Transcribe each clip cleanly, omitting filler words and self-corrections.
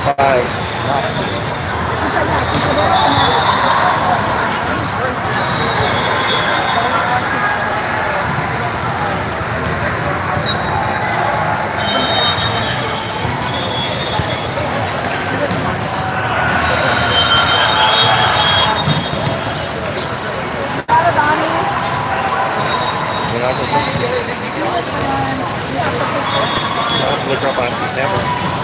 5. You're not going to look up on camera.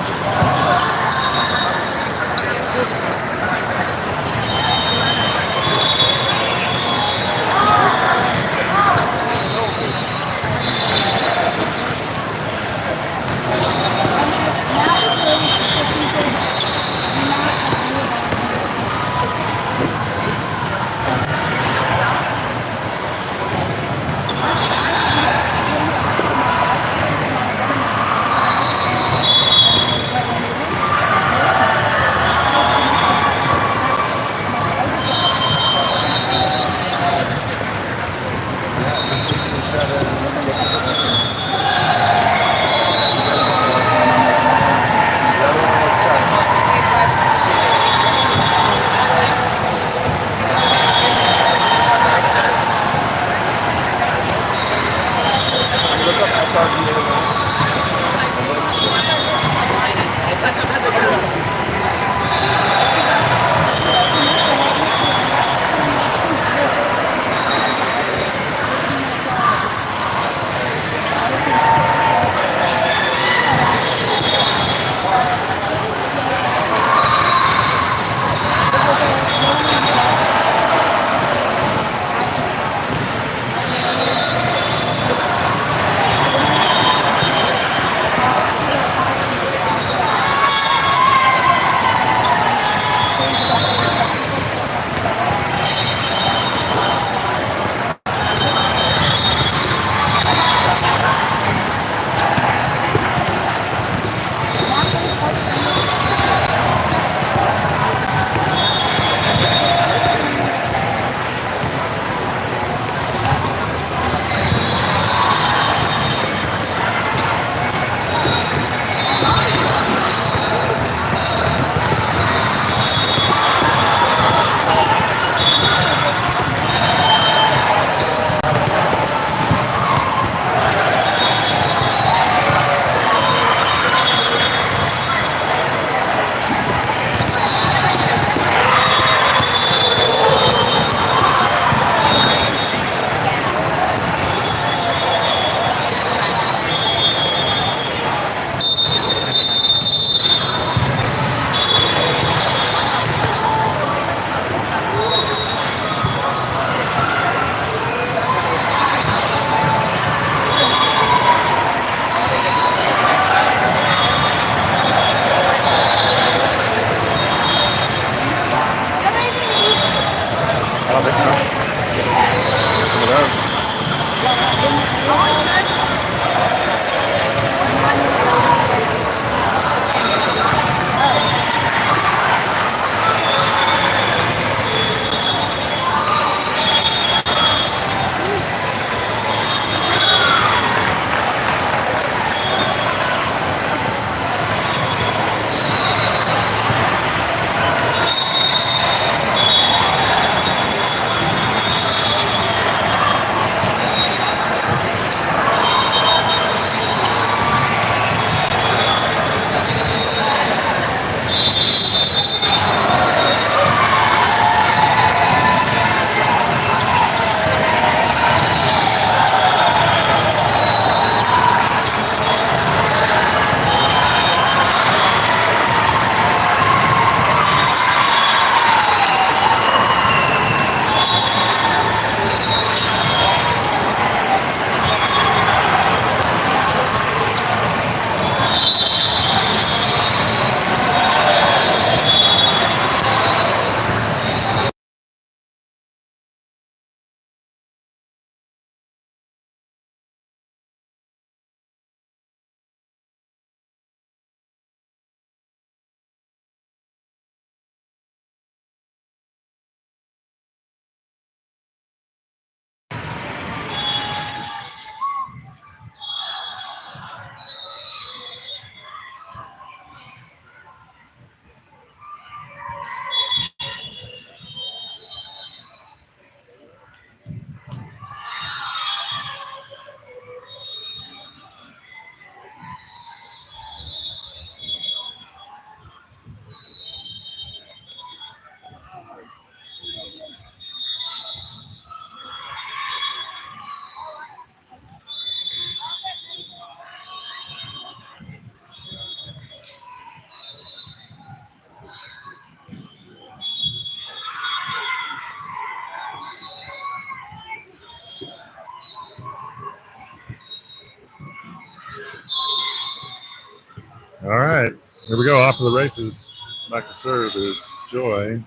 Here we go, off to the races. Back to serve is Joy.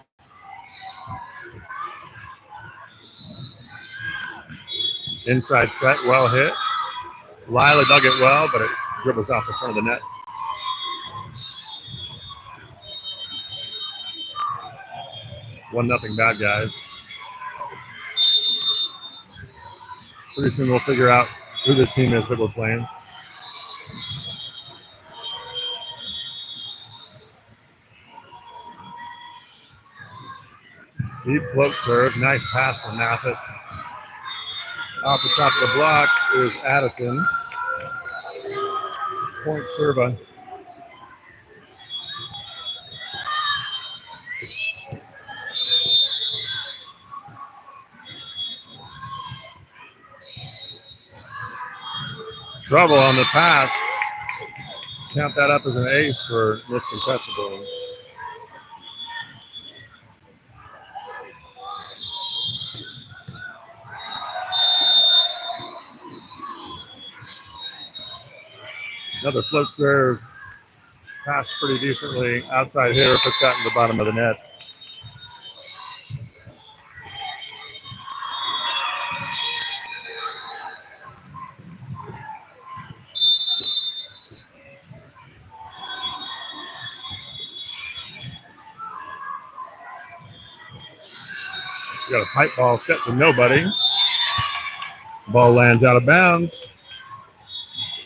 Inside set, well hit. Lila dug it well, but it dribbles off the front of the net. One nothing bad guys. Pretty soon we'll figure out who this team is that we're playing. Deep float serve. Nice pass from Mathis. Off the top of the block is Addison. Point serve. Trouble on the pass. Count that up as an ace for miscontestable. Another float serve. Passed pretty decently. Outside hitter puts that in the bottom of the net. Got a pipe ball set to nobody. Ball lands out of bounds.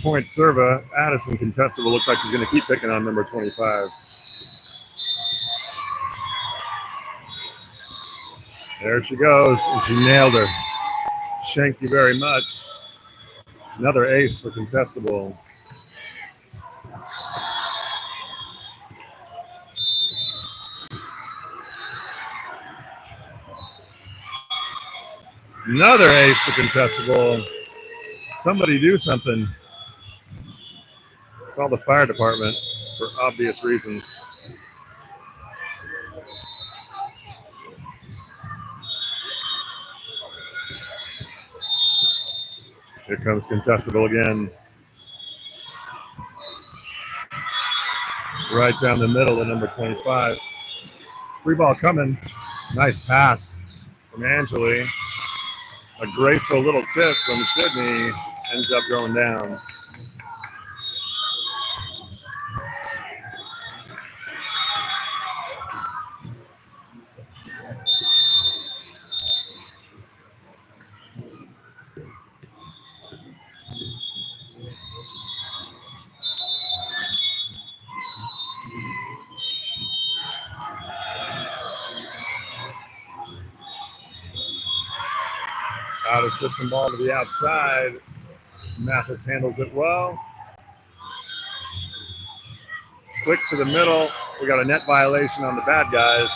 Point serve. Addison contestable. Looks like she's going to keep picking on number 25. There she goes, and she nailed her. Thank you very much. Another ace for contestable. Another ace for contestable. Somebody do something. Call the fire department for obvious reasons. Here comes contestable again. Right down the middle of number 25. Free ball coming. Nice pass from Angeli. A graceful little tip from Sydney ends up going down. Out of system ball to the outside. Mathis handles it well. Quick to the middle. We got a net violation on the bad guys.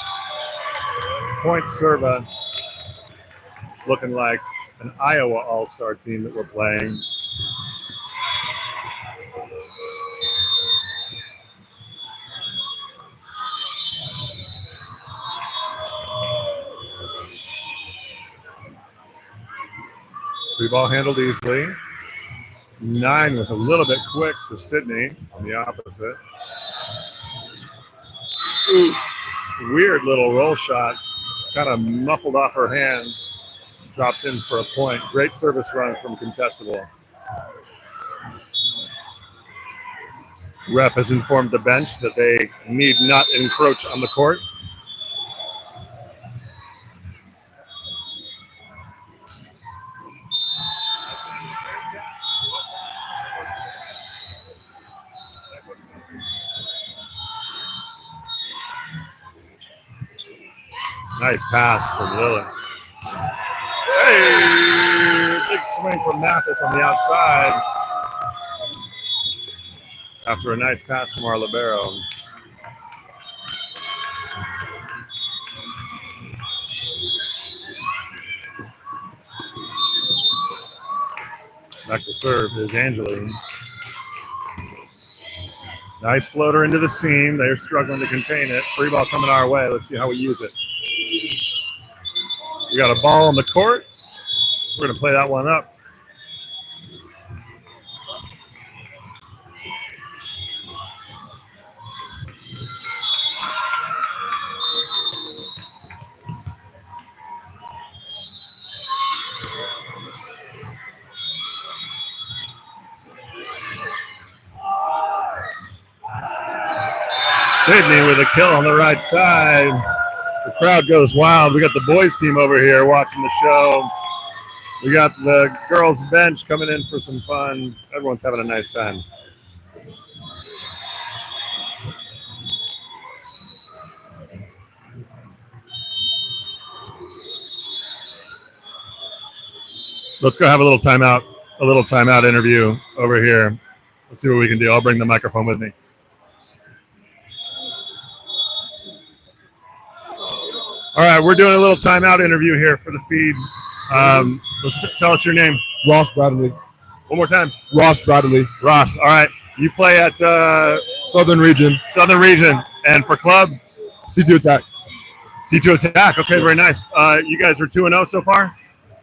Point serve. It's looking like an Iowa All-Star team that we're playing. Free ball handled easily. 9 was a little bit quick to Sydney on the opposite. Ooh, weird little roll shot. Kind of muffled off her hand. Drops in for a point. Great service run from contestable. Ref has informed the bench that they need not encroach on the court. Nice pass from Lillard. Hey, big swing from Mathis on the outside. After a nice pass from our libero. Back to serve is Angeline. Nice floater into the seam. They're struggling to contain it. Free ball coming our way. Let's see how we use it. We got a ball on the court. We're going to play that one up. Sydney with a kill on the right side. The crowd goes wild. We got the boys team over here watching the show. We got the girls bench coming in for some fun. Everyone's having a nice time. Let's go have a little timeout interview over here. Let's see what we can do. I'll bring the microphone with me. All right, we're doing a little timeout interview here for the feed. Tell us your name. Ross Bradley. One more time. Ross Bradley. Ross, all right. You play at Southern Region. Southern Region. And for club? C2 Attack. C2 Attack. Okay, very nice. You guys are 2-0 so far?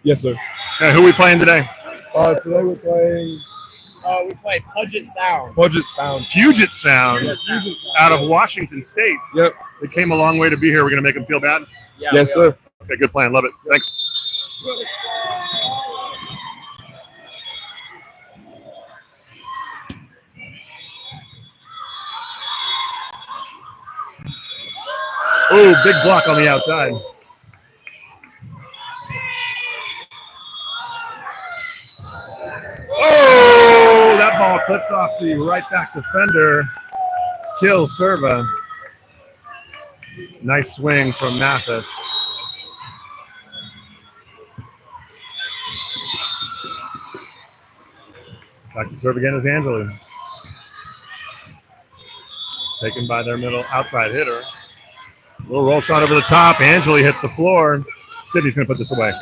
Yes, sir. Okay, who are we playing today? Today we're playing we play Puget Sound. Puget Sound. Puget Sound Yes, Sound. out of Washington State. Yep. They came a long way to be here. We're going to make them feel bad? Yeah, Yes, sir. Okay, good plan. Love it. Thanks. Oh, big block on the outside. Oh, that ball clips off the right back defender. Kill Serva. Nice swing from Mathis. Back to serve again is Angeli. Taken by their middle outside hitter. Little roll shot over the top. Angeli hits the floor. Sydney's going to put this away.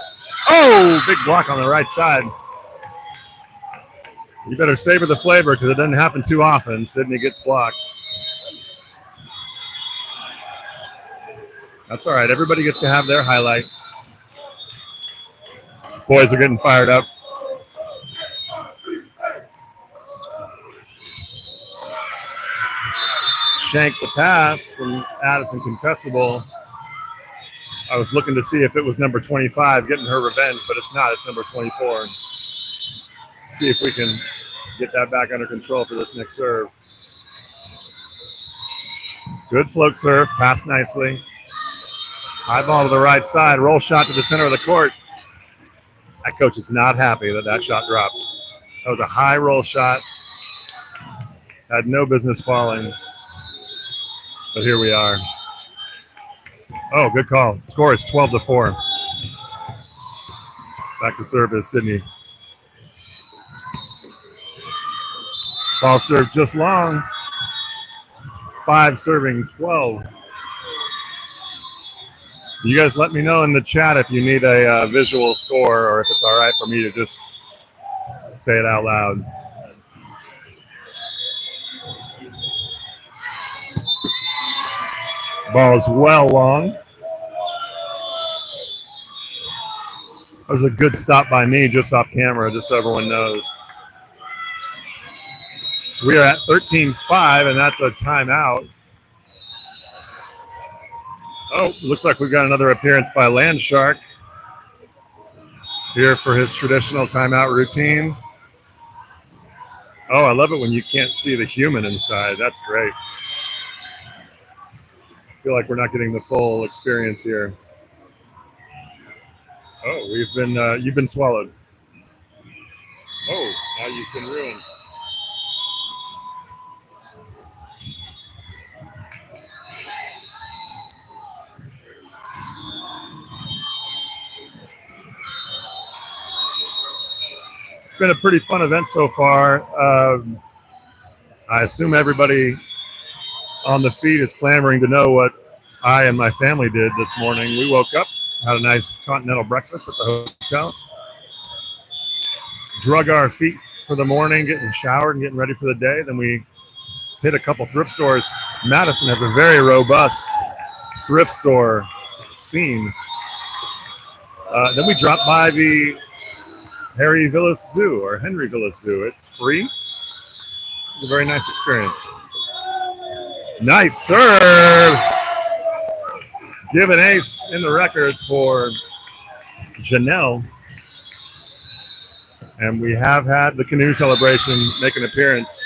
Oh, big block on the right side. You better savor the flavor because it doesn't happen too often. Sydney gets blocked. That's all right. Everybody gets to have their highlight. Boys are getting fired up. Shank the pass from Addison contestable. I was looking to see if it was number 25 getting her revenge, but it's not. It's number 24. See if we can get that back under control for this next serve. Good float serve, passed nicely. High ball to the right side, roll shot to the center of the court. That coach is not happy that that shot dropped. That was a high roll shot. Had no business falling. But here we are. Oh, good call. Score is 12-4. Back to serve is Sydney. Ball served just long. 5 serving 12. You guys let me know in the chat if you need a visual score or if it's all right for me to just say it out loud. Ball is well long. That was a good stop by me just off camera, just so everyone knows. We are at 13-5, and that's a timeout. Oh, looks like we've got another appearance by Landshark here for his traditional timeout routine. Oh, I love it when you can't see the human inside. That's great. I feel like we're not getting the full experience here. Oh, you've been swallowed. Oh, now you've been ruined. It's been a pretty fun event so far. I assume everybody on the feed is clamoring to know what I and my family did this morning. We woke up, had a nice continental breakfast at the hotel, drug our feet for the morning, getting showered and getting ready for the day. Then we hit a couple thrift stores. Madison has a very robust thrift store scene. Then we dropped by the Henry Villas Zoo. It's free. It's a very nice experience. Nice serve. Give an ace in the records for Janelle. And we have had the canoe celebration make an appearance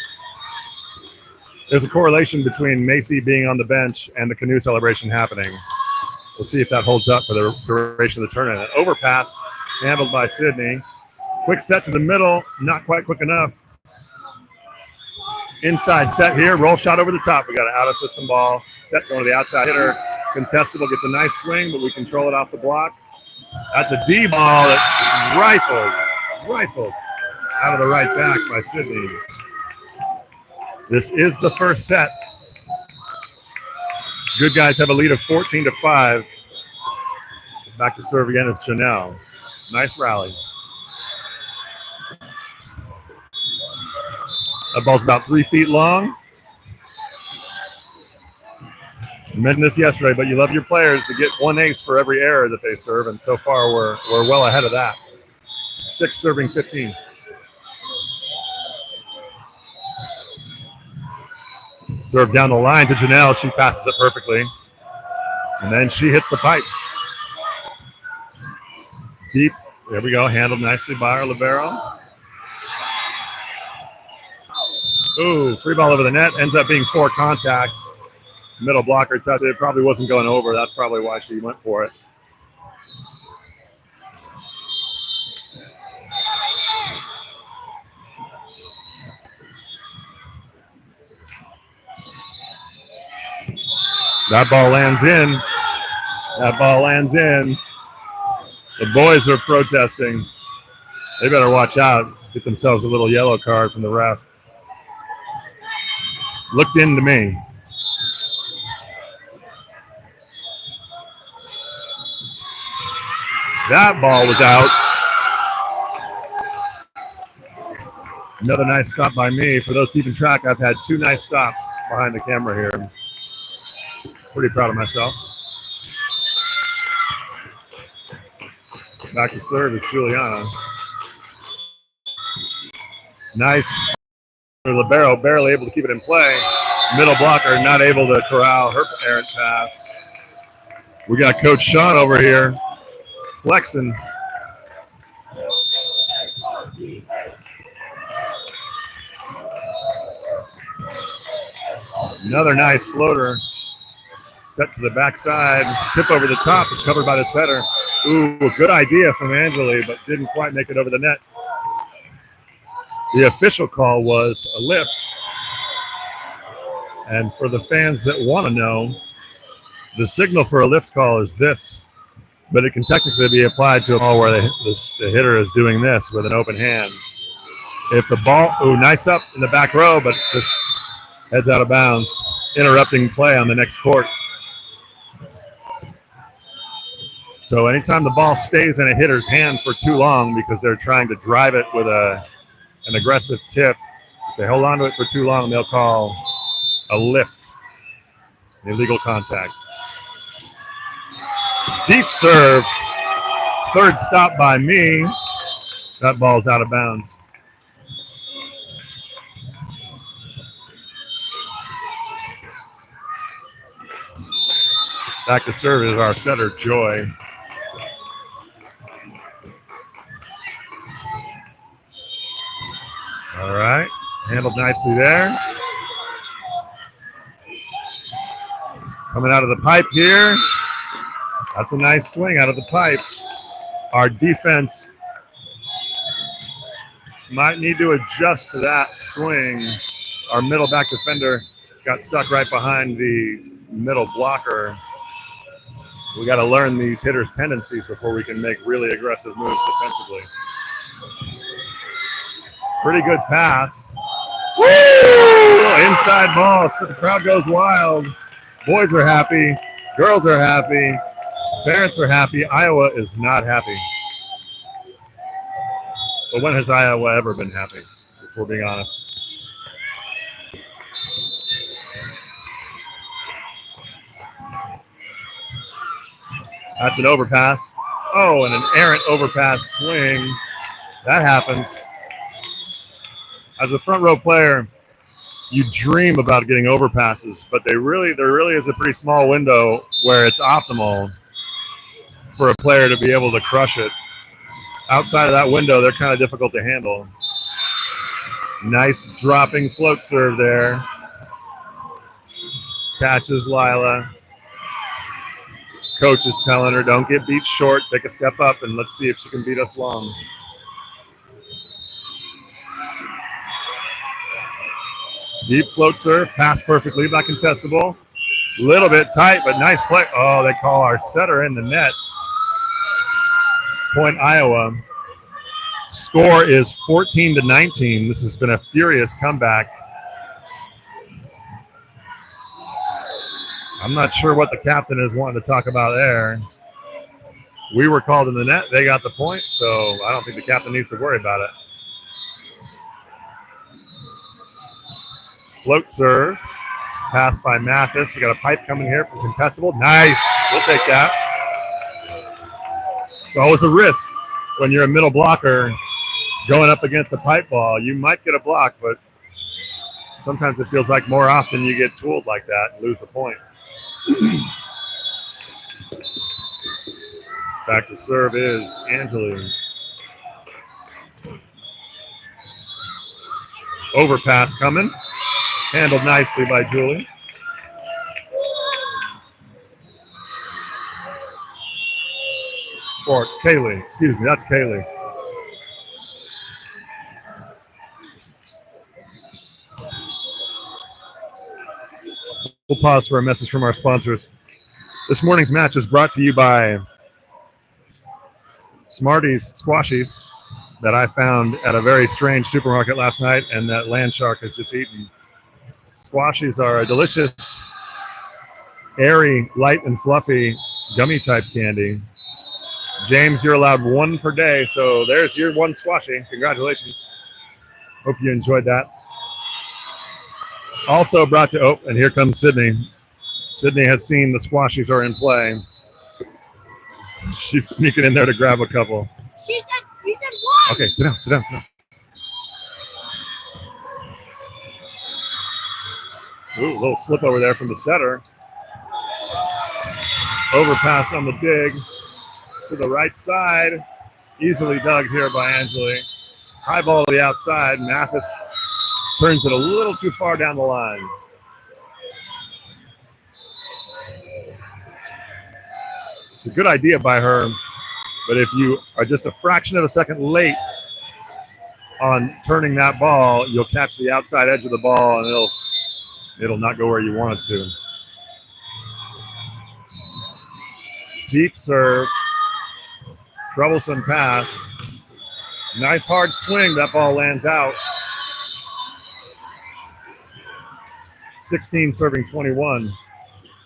There's a correlation between Macy being on the bench and the canoe celebration happening. We'll see if that holds up for the duration of the tournament. Overpass handled by Sydney. Quick set to the middle, not quite quick enough. Inside set here, roll shot over the top. We got an out of system ball. Set going to the outside hitter. Contestable gets a nice swing, but we control it off the block. That's a D ball that rifled out of the right back by Sydney. This is the first set. Good guys have a lead of 14-5. Back to serve again is Janelle. Nice rally. That ball's about 3 feet long. I mentioned this yesterday, but you love your players to get 1 ace for every error that they serve, and so far we're well ahead of that. 6 serving 15. Serve down the line to Janelle. She passes it perfectly. And then she hits the pipe. Deep. There we go. Handled nicely by our libero. Ooh, free ball over the net. Ends up being 4 contacts. Middle blocker touch. It probably wasn't going over. That's probably why she went for it. That ball lands in. That ball lands in. The boys are protesting. They better watch out. Get themselves a little yellow card from the ref. Looked into me. That ball was out. Another nice stop by me. For those keeping track, I've had 2 nice stops behind the camera here. Pretty proud of myself. Back to serve is Juliana. Nice. The libero barely able to keep it in play. Middle blocker not able to corral her errant pass. We got Coach Sean over here flexing. Another nice floater. Set to the backside. Tip over the top is covered by the setter. Ooh, a good idea from Angeli, but didn't quite make it over the net. The official call was a lift. And for the fans that want to know, the signal for a lift call is this, but it can technically be applied to a ball where the hitter is doing this with an open hand. If the ball, ooh, nice up in the back row, but just heads out of bounds, interrupting play on the next court. So anytime the ball stays in a hitter's hand for too long because they're trying to drive it with an aggressive tip, if they hold on to it for too long, they'll call a lift, illegal contact. Deep serve, third stop by me. That ball's out of bounds. Back to serve is our setter, Joy. All right, handled nicely there. Coming out of the pipe here. That's a nice swing out of the pipe. Our defense might need to adjust to that swing. Our middle back defender got stuck right behind the middle blocker. We got to learn these hitters' tendencies before we can make really aggressive moves defensively. Pretty good pass. Woo! Inside ball. So the crowd goes wild. Boys are happy. Girls are happy. Parents are happy. Iowa is not happy. But when has Iowa ever been happy, if we're being honest? That's an overpass. Oh, and an errant overpass swing. That happens. As a front row player, you dream about getting overpasses, but there really is a pretty small window where it's optimal for a player to be able to crush it. Outside of that window, they're kind of difficult to handle. Nice dropping float serve there. Catches Lila. Coach is telling her, don't get beat short. Take a step up, and let's see if she can beat us long. Deep float serve. Pass perfectly by Contestable. Little bit tight, but nice play. Oh, they call our setter in the net. Point Iowa. Score is 14-19. This has been a furious comeback. I'm not sure what the captain is wanting to talk about there. We were called in the net. They got the point, so I don't think the captain needs to worry about it. Float serve. Pass by Mathis. We got a pipe coming here from Contestable. Nice. We'll take that. It's always a risk when you're a middle blocker going up against a pipe ball. You might get a block, but sometimes it feels like more often you get tooled like that and lose the point. Back to serve is Angeli. Overpass coming. Handled nicely by Julie. Or Kaylee. Excuse me, that's Kaylee. We'll pause for a message from our sponsors. This morning's match is brought to you by Smarties Squashies that I found at a very strange supermarket last night and that Landshark has just eaten. Squashies are a delicious, airy, light, and fluffy gummy-type candy. James, you're allowed one per day, so there's your one Squashie. Congratulations. Hope you enjoyed that. Also brought to, and here comes Sydney. Sydney has seen the Squashies are in play. She's sneaking in there to grab a couple. You said one. Okay, sit down, sit down, sit down. Ooh, a little slip over there from the setter. Overpass on the dig to the right side. Easily dug here by Angeli. High ball to the outside. Mathis turns it a little too far down the line. It's a good idea by her, but if you are just a fraction of a second late on turning that ball, you'll catch the outside edge of the ball and it'll not go where you want it to. Deep serve. Troublesome pass. Nice hard swing. That ball lands out. 16 serving 21.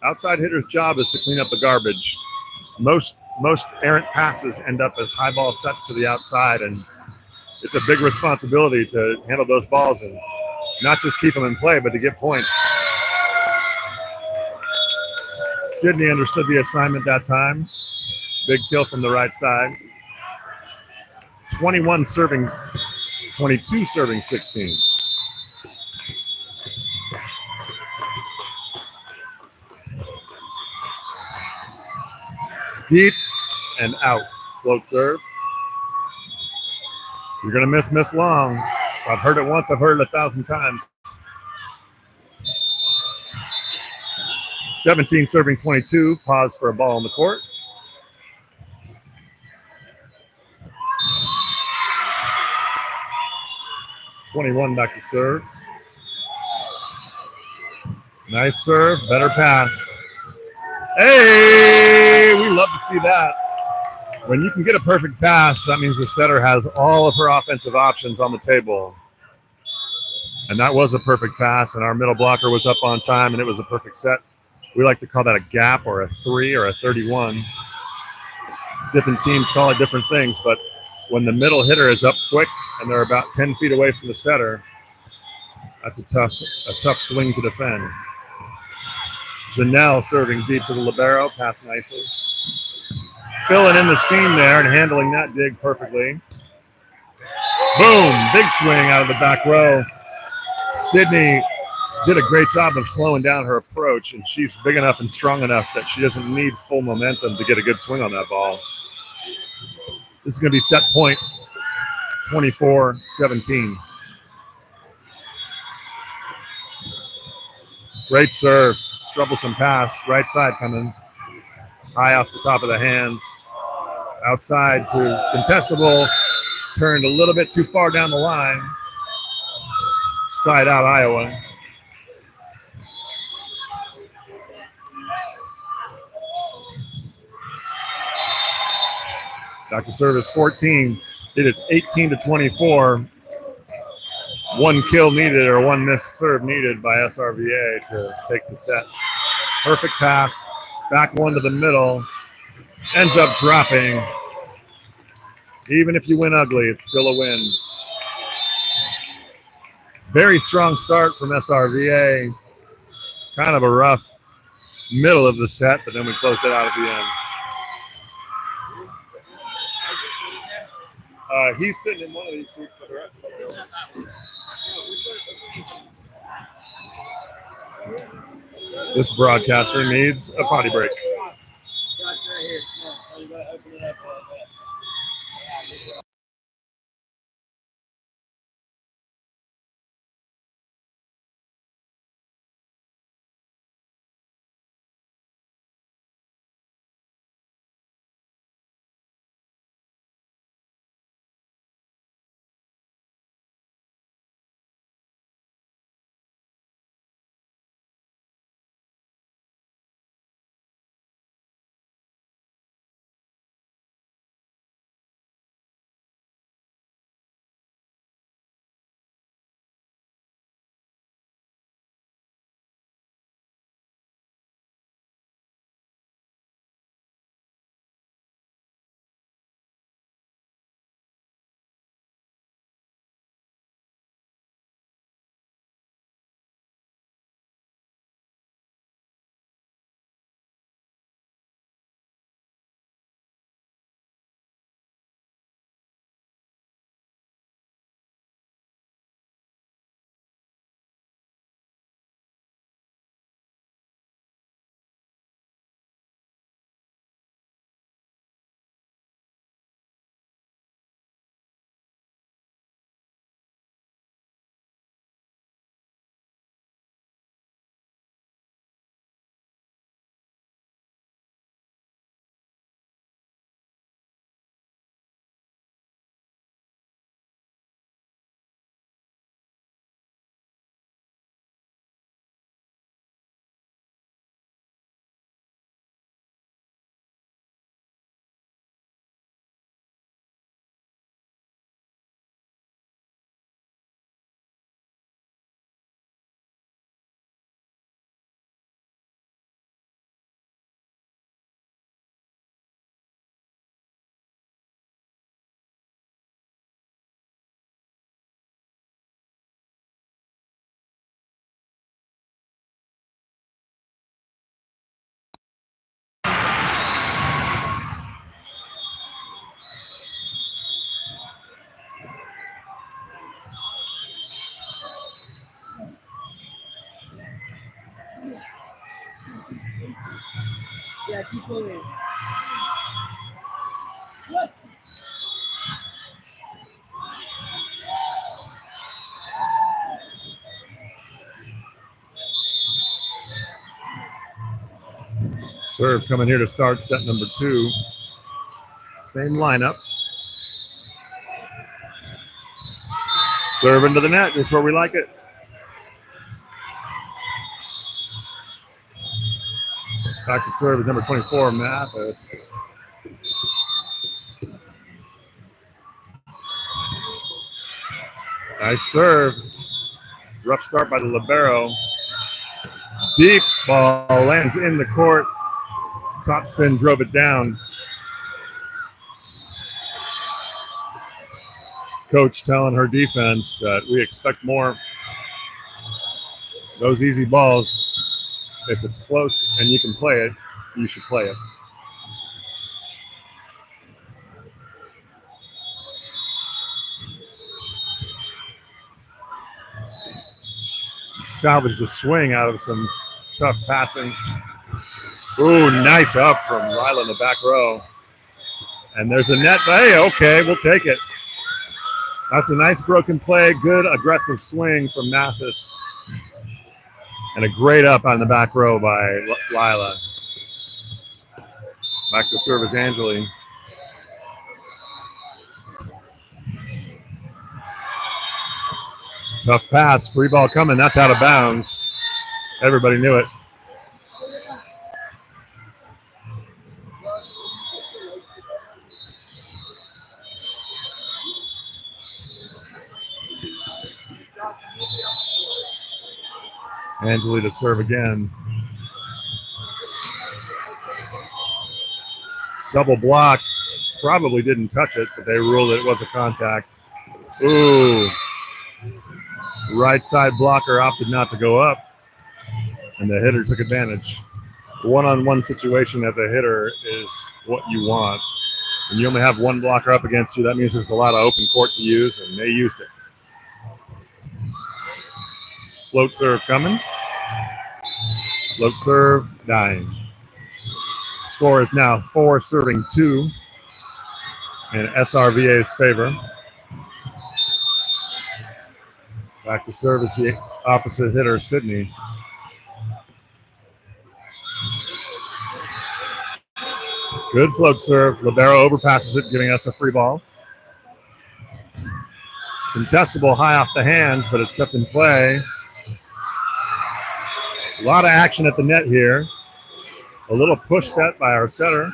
Outside hitter's job is to clean up the garbage. Most errant passes end up as high ball sets to the outside, and it's a big responsibility to handle those balls and not just keep them in play, but to get points. Sydney understood the assignment that time. Big kill from the right side. 21 serving, 22 serving 16. Deep and out. Float serve. You're going to miss long. I've heard it once, I've heard it 1,000 times. 17 serving 22. Pause for a ball on the court. (21) back to serve. Nice serve, better pass. Hey, we love to see that. When you can get a perfect pass, that means the setter has all of her offensive options on the table. And that was a perfect pass, and our middle blocker was up on time, and it was a perfect set. We like to call that a gap or a 3 or a 31. Different teams call it different things, but when the middle hitter is up quick and they're about 10 feet away from the setter, that's a tough swing to defend. Janelle serving deep to the libero, pass nicely. Filling in the seam there and handling that dig perfectly. Boom, big swing out of the back row. Sydney did a great job of slowing down her approach, and she's big enough and strong enough that she doesn't need full momentum to get a good swing on that ball. This is going to be set point 24-17. Great serve. Troublesome pass, right side coming. High off the top of the hands. Outside to contestable. Turned a little bit too far down the line. Side out, Iowa. Back to service 14. It is 18-24. One kill needed or one missed serve needed by SRVA to take the set. Perfect pass. Back one to the middle. Ends up dropping. Even if you win ugly, it's still a win. Very strong start from SRVA. Kind of a rough middle of the set, but then we closed it out at the end. He's sitting in one of these seats for the rest of the This broadcaster needs a potty break. Yeah, keep going. Serve coming here to start set number 2. Same lineup. Serve into the net, just where we like it. Back to serve is number 24, Mathis. Nice serve. Rough start by the libero. Deep ball lands in the court. Top spin drove it down. Coach telling her defense that we expect more. Those easy balls, if it's close and you can play it, you should play it. Salvaged a swing out of some tough passing. Ooh, nice up from Ryla in the back row. And there's a net. Hey, okay, we'll take it. That's a nice broken play. Good aggressive swing from Mathis. And a great up on the back row by Lila. Back to serve is Angeli. Tough pass, free ball coming. That's out of bounds. Everybody knew it. Angeli to serve again. Double block. Probably didn't touch it, but they ruled it was a contact. Ooh. Right side blocker opted not to go up, and the hitter took advantage. One-on-one situation as a hitter is what you want. When you only have one blocker up against you, that means there's a lot of open court to use, and they used it. Float serve coming. Float serve dying. Score is now 4-2 in SRVA's favor. Back to serve is the opposite hitter, Sydney. Good float serve. Libero overpasses it, giving us a free ball. Contestable high off the hands, but it's kept in play. A lot of action at the net here. A little push set by our setter.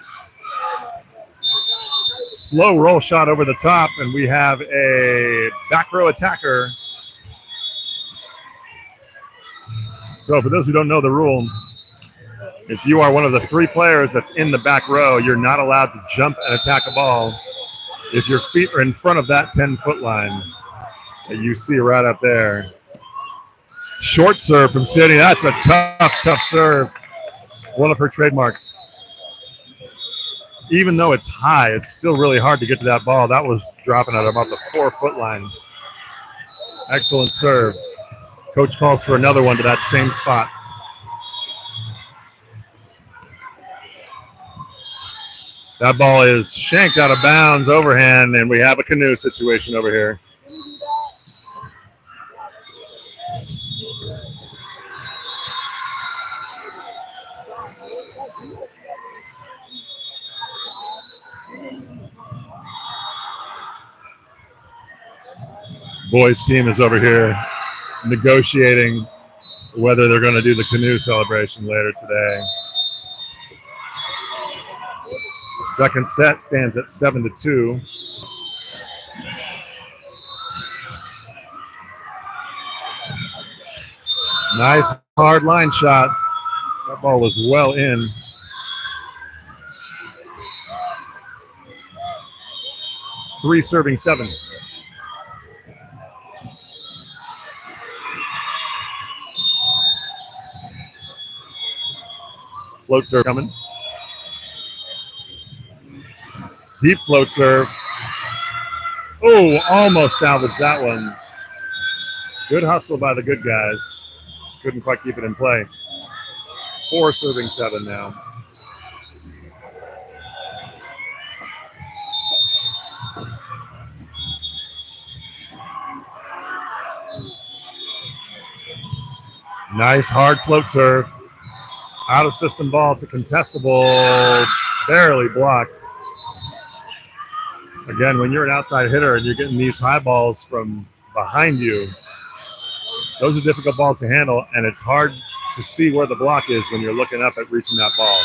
Slow roll shot over the top, and we have a back row attacker. So for those who don't know the rule, if you are one of the 3 players that's in the back row, you're not allowed to jump and attack a ball if your feet are in front of that 10-foot line that you see right up there. Short serve from Sydney. That's a tough serve. One of her trademarks. Even though it's high, it's still really hard to get to that ball. That was dropping at about the 4-foot line. Excellent serve. Coach calls for another one to that same spot. That ball is shanked out of bounds, overhand, and we have a canoe situation over here. Boys team is over here negotiating whether they're going to do the canoe celebration later today. Second set stands at 7-2. Nice hard line shot. That ball was well in. Three serving 7. Float serve coming. Deep float serve. Oh, almost salvaged that one. Good hustle by the good guys. Couldn't quite keep it in play. 4 serving 7 now. Nice hard float serve. Out of system ball to contestable. Barely blocked. Again, when you're an outside hitter and you're getting these high balls from behind you, those are difficult balls to handle, and it's hard to see where the block is when you're looking up at reaching that ball.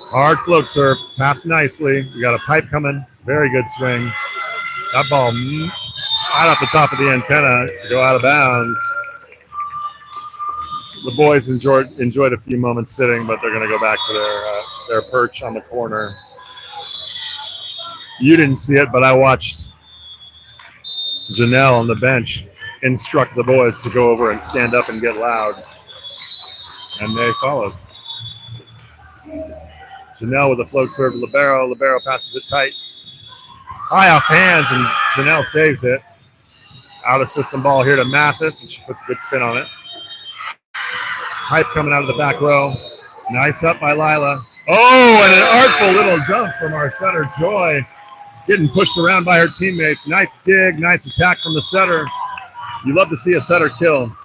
Hard float serve, passed nicely. We got a pipe coming, very good swing. That ball right off the top of the antenna to go out of bounds. The boys enjoyed a few moments sitting, but they're going to go back to their perch on the corner. You didn't see it, but I watched Janelle on the bench instruct the boys to go over and stand up and get loud, and they followed. Janelle with a float serve to Libero. Libero passes it tight. High off hands, and Janelle saves it. Out of system ball here to Mathis, and she puts a good spin on it. Pipe coming out of the back row. Nice up by Lila. Oh, and an artful little dunk from our center, Joy. getting pushed around by her teammates. Nice dig, nice attack from the setter. You love to see a setter kill.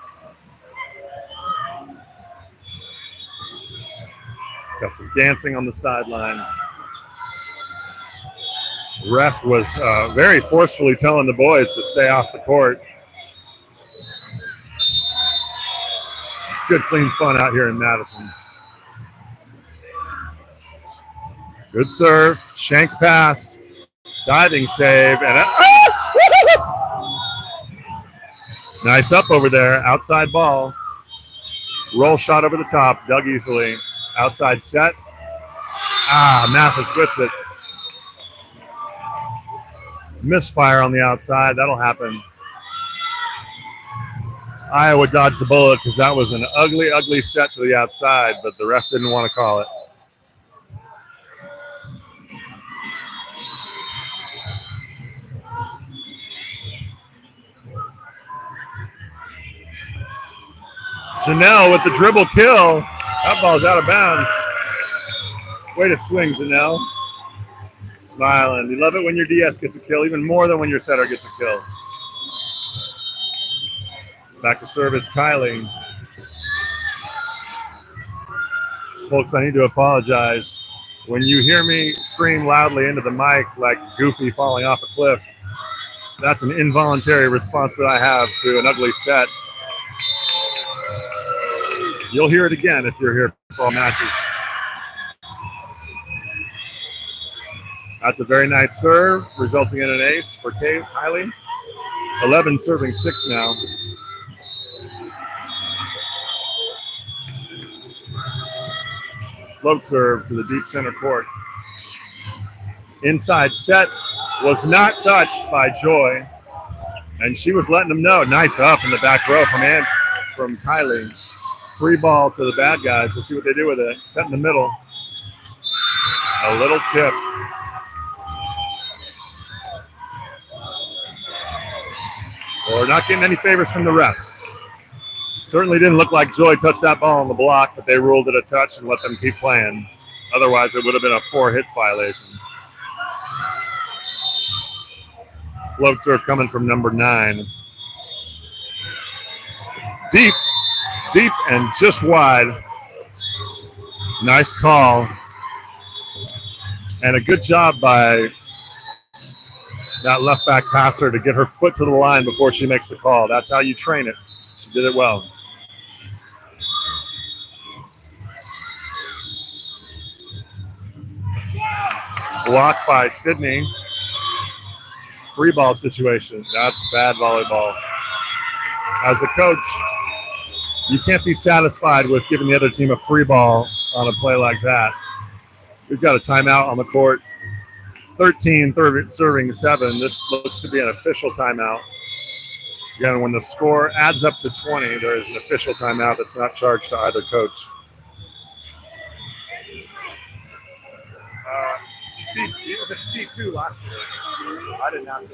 Got some dancing on the sidelines. Ref was very forcefully telling the boys to stay off the court. It's good, clean fun out here in Madison. Good serve, shanked pass, diving save, and nice up over there, outside ball. Roll shot over the top, dug easily. Outside set. Mathis whips it. Misfire on the outside, that'll happen. Iowa dodged the bullet because that was an ugly, ugly set to the outside, but the ref didn't want to call it. Janelle with the dribble kill. That ball's out of bounds. Way to swing, Janelle. Smiling. You love it when your DS gets a kill, even more than when your setter gets a kill. Back to service, Kylie. Folks, I need to apologize. When you hear me scream loudly into the mic like Goofy falling off a cliff, that's an involuntary response that I have to an ugly set. You'll hear it again if you're here for all matches. That's a very nice serve, resulting in an ace for Kylie. 11 serving 6 now. Float serve to the deep center court. Inside set was not touched by Joy, and she was letting them know. Nice up in the back row from Kylie. Free ball to the bad guys. We'll see what they do with it. Set in the middle. A little tip. We're not getting any favors from the refs. Certainly didn't look like Joy touched that ball on the block, but they ruled it a touch and let them keep playing. Otherwise, it would have been a 4 hits violation. Float serve coming from number 9. Deep and just wide. Nice call. And a good job by that left back passer to get her foot to the line before she makes the call. That's how you train it. She did it well. Blocked by Sydney. Free ball situation. That's bad volleyball. As a coach, you can't be satisfied with giving the other team a free ball on a play like that. We've got a timeout on the court. 13 serving 7. This looks to be an official timeout. Again, when the score adds up to 20, there is an official timeout that's not charged to either coach. He was at C2 last year. I didn't ask him.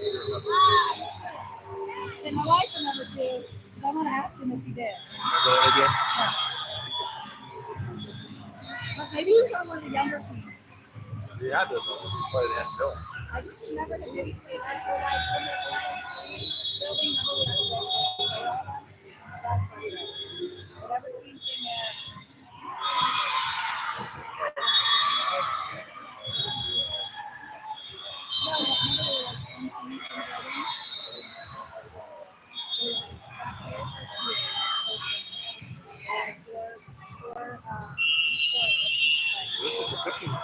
Say my wife remembers you, because I'm going to ask him if he did. Yeah. But maybe he was on one of the younger teams. He had to play the Hill. I just remember that maybe played for like in the street building. That's what it is. Whatever team came in. No, remember they were like 10 teams in the building? This is the 15th.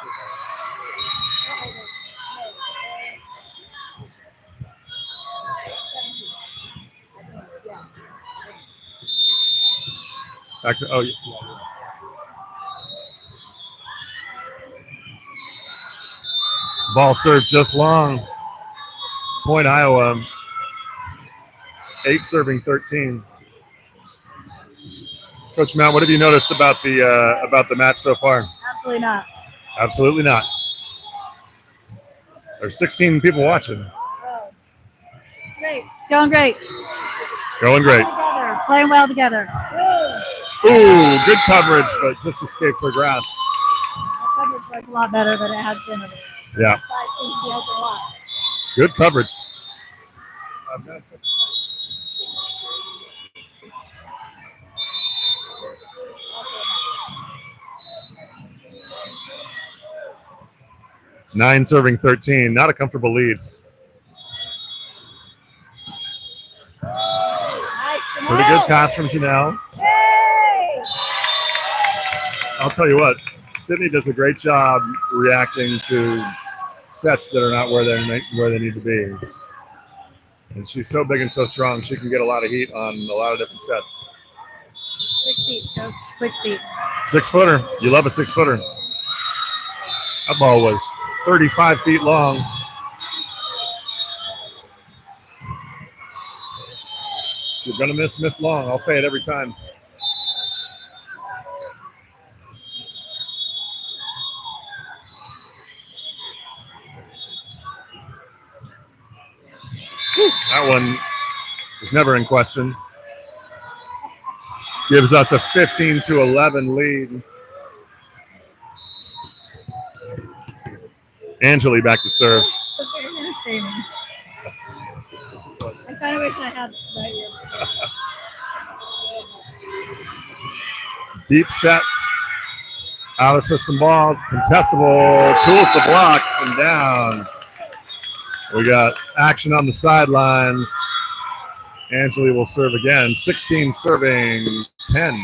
Back to, oh, yeah. Ball served just long. Point Iowa. 8 serving 13. Coach Matt, what have you noticed about the match so far? Absolutely not. Absolutely not. There's 16 people watching. Oh. It's great. It's going great. Going great. Together. Playing well together. Ooh, good coverage, but just escapes her grasp. Our coverage was a lot better than it has been. Yeah. The side seems to be open a lot. Good coverage. 9 serving 13. Not a comfortable lead. Nice, Janelle. Pretty good pass from Janelle. Hey! I'll tell you what, Sydney does a great job reacting to sets that are not where they need to be. And she's so big and so strong, she can get a lot of heat on a lot of different sets. Quick feet, coach. Quick feet. 6-footer. You love a 6-footer. That ball was 35 feet long. If you're going to miss long. I'll say it every time. That one was never in question. Gives us a 15-11 lead. Angeli back to serve. That's very entertaining. I kind of wish I had right here. Deep set. Out of system ball. Contestable. Tools the block and down. We got action on the sidelines. Angeli will serve again. 16 serving 10.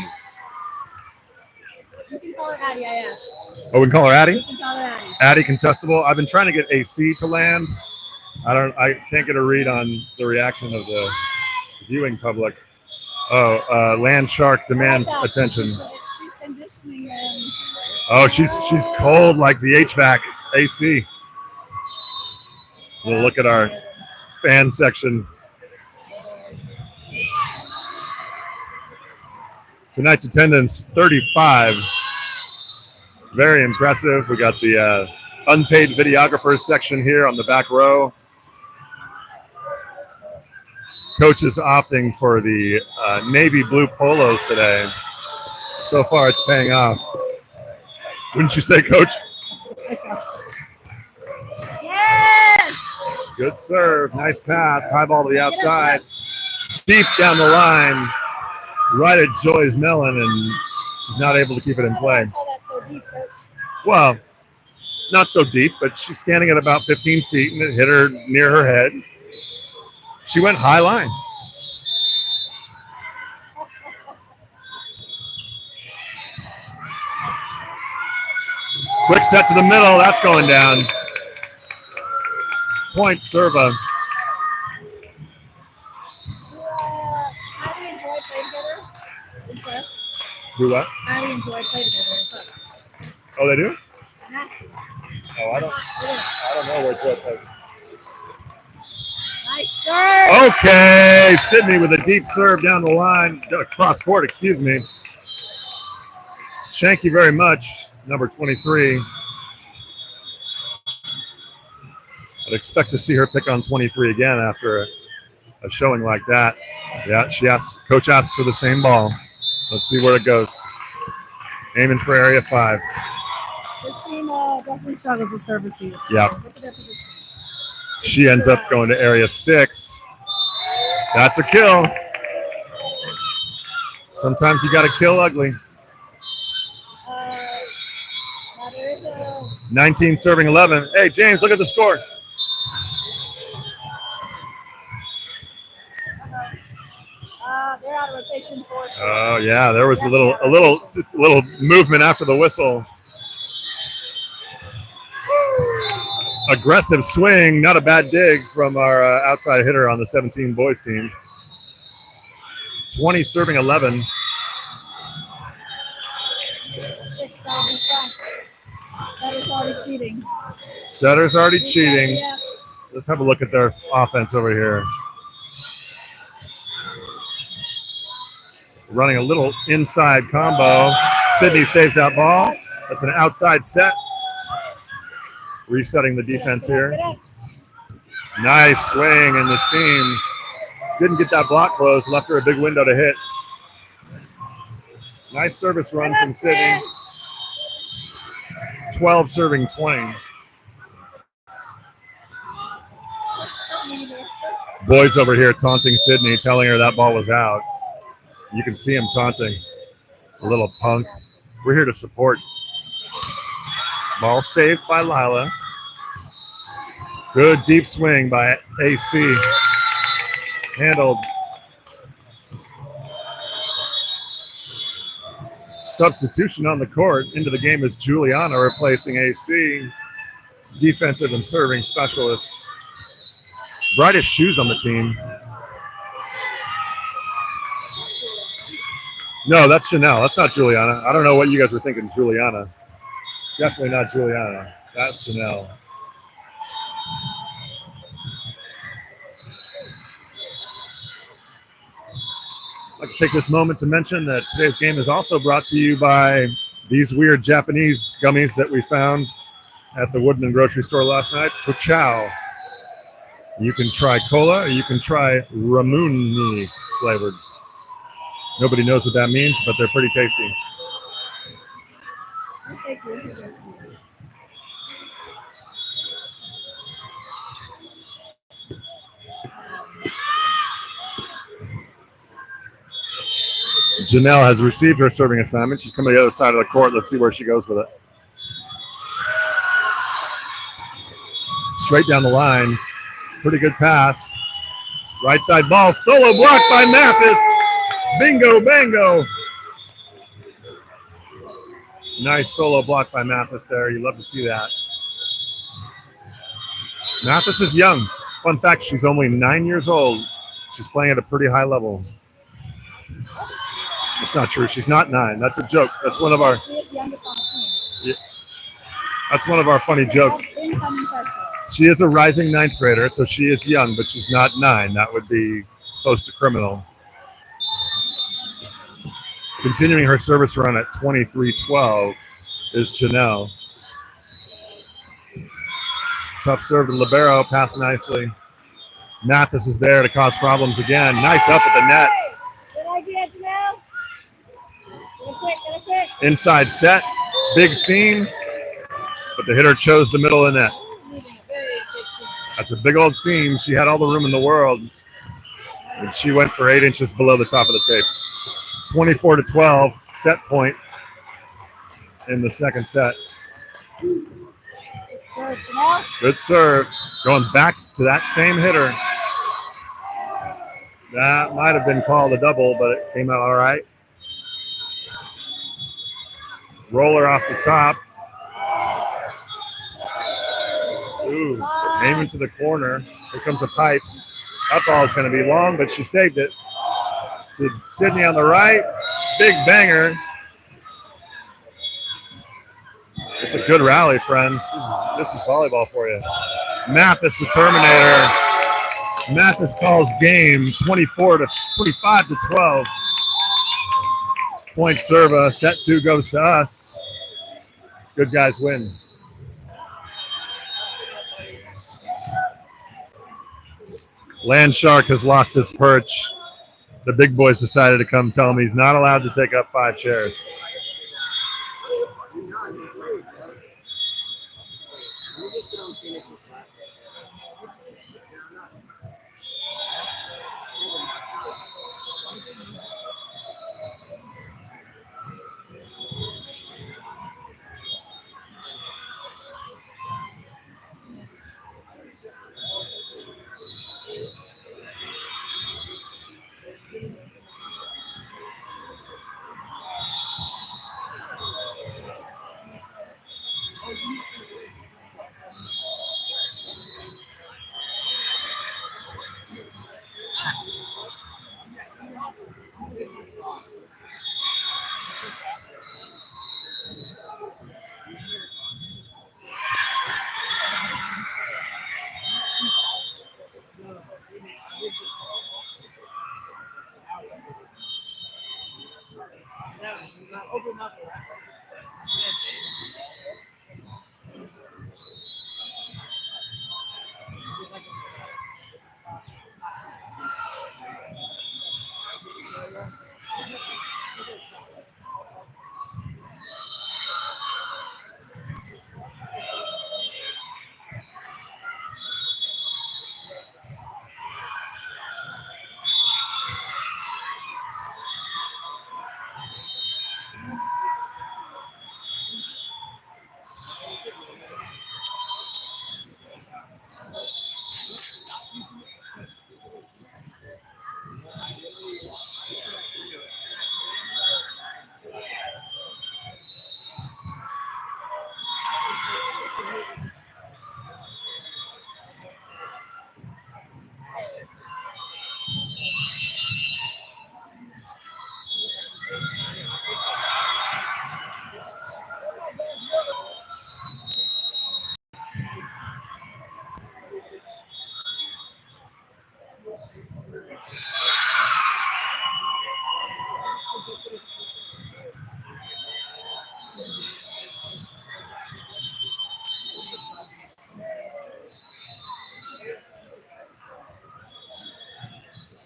You can call her Addie, I asked. Oh, we can call her Addie? You can call her Addie. Addie contestable. I've been trying to get AC to land. I can't get a read on the reaction of the viewing public. Oh, Land Shark demands attention. She's conditioning him. Oh, she's cold like the HVAC AC. We'll look at our fan section. Tonight's attendance, 35. Very impressive. We got the unpaid videographers section here on the back row. Coaches opting for the navy blue polos today. So far, it's paying off. Wouldn't you say, Coach? Yes! Good serve. Nice pass. High ball to the outside. Deep down the line. Right at Joy's melon, and she's not able to keep it in play. Oh, that's so deep, coach. Well, not so deep, but she's standing at about 15 feet, and it hit her near her head. She went high line. Quick set to the middle. That's going down. Point Serva. How do you enjoy playing together? In club? Do what? How do you enjoy playing together in club? Oh, they do? Nasty. Oh, I don't know where Joy plays. Nice serve. Okay, Sydney with a deep serve down the line, cross court, excuse me. Thank you very much, number 23. I'd expect to see her pick on 23 again after a showing like that. Yeah, coach asks for the same ball. Let's see where it goes. Aiming for area 5. This team definitely struggles with service here. Yeah. Look at their position. She ends up going to area 6. That's a kill. Sometimes you got to kill ugly. Now there is a 19 serving 11. Hey, James, look at the score. they're out of rotation for sure. Oh yeah, there was a little movement after the whistle. Aggressive swing, not a bad dig from our outside hitter on the 17 boys team. 20 serving 11. Chick's gotta be fun. Setter's already cheating. Setter's already cheating. Yeah. Let's have a look at their offense over here. Running a little inside combo. Sydney saves that ball. That's an outside set. Resetting the defense here. Nice swing in the seam. Didn't get that block closed. Left her a big window to hit. Nice service run from Sydney. 12 serving 20. Boys over here taunting Sydney, telling her that ball was out. You can see him taunting. A little punk. We're here to support. Ball saved by Lila. Good deep swing by AC. Handled. Substitution on the court. Into the game is Juliana replacing AC. Defensive and serving specialists. Brightest shoes on the team. No, that's Chanel. That's not Juliana. I don't know what you guys were thinking, Juliana. Definitely not Juliana. That's Chanel. I'd like to take this moment to mention that today's game is also brought to you by these weird Japanese gummies that we found at the Woodman grocery store last night. Puchow. You can try cola or you can try Ramuni flavored. Nobody knows what that means, but they're pretty tasty. Janelle has received her serving assignment. She's coming to the other side of the court. Let's see where she goes with it. Straight down the line. Pretty good pass. Right side ball. Solo block by Mathis. Bingo, bango. Nice solo block by Mathis there. You love to see that. Mathis is young. Fun fact, she's only 9 years old. She's playing at a pretty high level. It's not true. She's not 9. That's a joke. That's one of our. She is youngest on the team. Yeah, that's one of our funny jokes. Incoming freshman. She is a rising 9th grader, so she is young, but she's not 9. That would be close to criminal. Continuing her service run at 23-12 is Janelle. Tough serve to libero, pass nicely. Mathis is there to cause problems again. Nice up at the net. Good idea, Janelle. Get it quick. Inside set, big seam, but the hitter chose the middle of the net. Very big seam. That's a big old seam. She had all the room in the world, and she went for 8 inches below the top of the tape. 24-12, set point in the second set. Good serve, Janelle. Good serve. Going back to that same hitter. That might have been called a double, but it came out all right. Roller off the top. Ooh, aiming to the corner. Here comes a pipe. That ball is going to be long, but she saved it. To Sydney on the right. Big banger. It's a good rally, friends. This is volleyball for you. Mathis, the Terminator. Mathis calls game 25-12. Point serve. Set 2 goes to us. Good guys win. Land Shark has lost his perch. The big boys decided to come tell him he's not allowed to take up 5 chairs.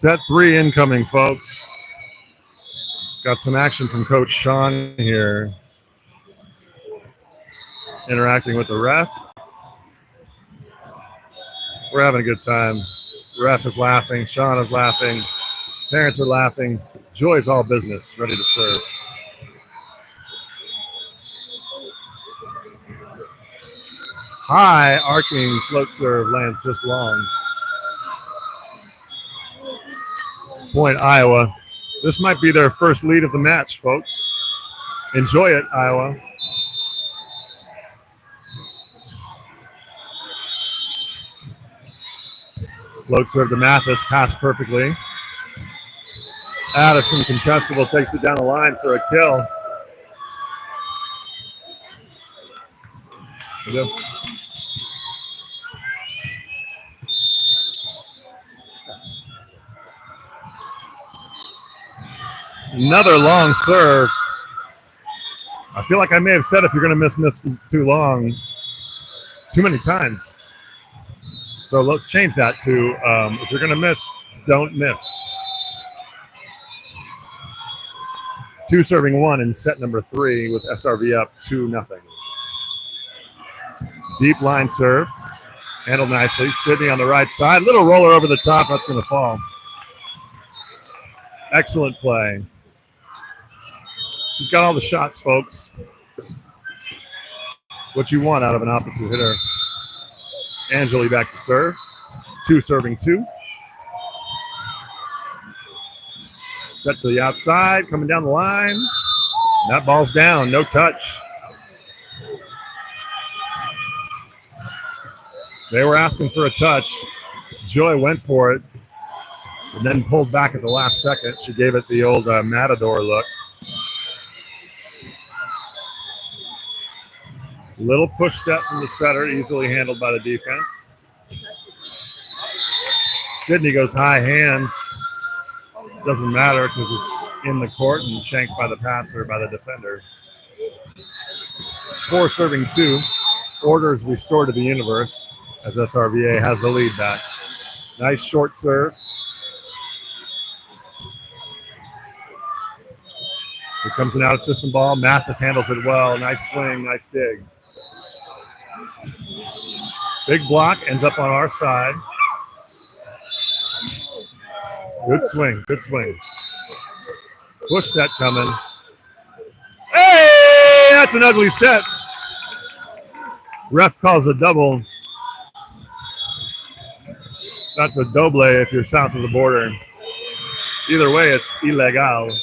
Set 3 incoming, folks. Got some action from Coach Sean here. Interacting with the ref. We're having a good time. Ref is laughing. Sean is laughing. Parents are laughing. Joy's all business, ready to serve. High arcing float serve lands just long. Point Iowa. This might be their first lead of the match, folks. Enjoy it, Iowa. Float serve to Mathis, pass perfectly. Addison, contestable, takes it down the line for a kill. Yep. Another long serve. I feel like I may have said if you're going to miss too long, too many times. So let's change that to if you're going to miss, don't miss. 2 serving 1 in set number 3 with SRV up 2-0. Deep line serve. Handled nicely. Sydney on the right side. Little roller over the top. That's going to fall. Excellent play. She's got all the shots, folks. It's what you want out of an opposite hitter. Angeli back to serve. 2 serving 2. Set to the outside, coming down the line. That ball's down, no touch. They were asking for a touch. Joy went for it and then pulled back at the last second. She gave it the old Matador look. Little push set from the setter, easily handled by the defense. Sydney goes high hands. Doesn't matter because it's in the court and shanked by the passer, by the defender. 4 serving 2. Order is restored to the universe as SRVA has the lead back. Nice short serve. Here comes an out-of-system ball. Mathis handles it well. Nice swing, nice dig. Big block, ends up on our side. Good swing, good swing. Push set coming. Hey, that's an ugly set. Ref calls a double. That's a doble if you're south of the border. Either way, it's ilegal.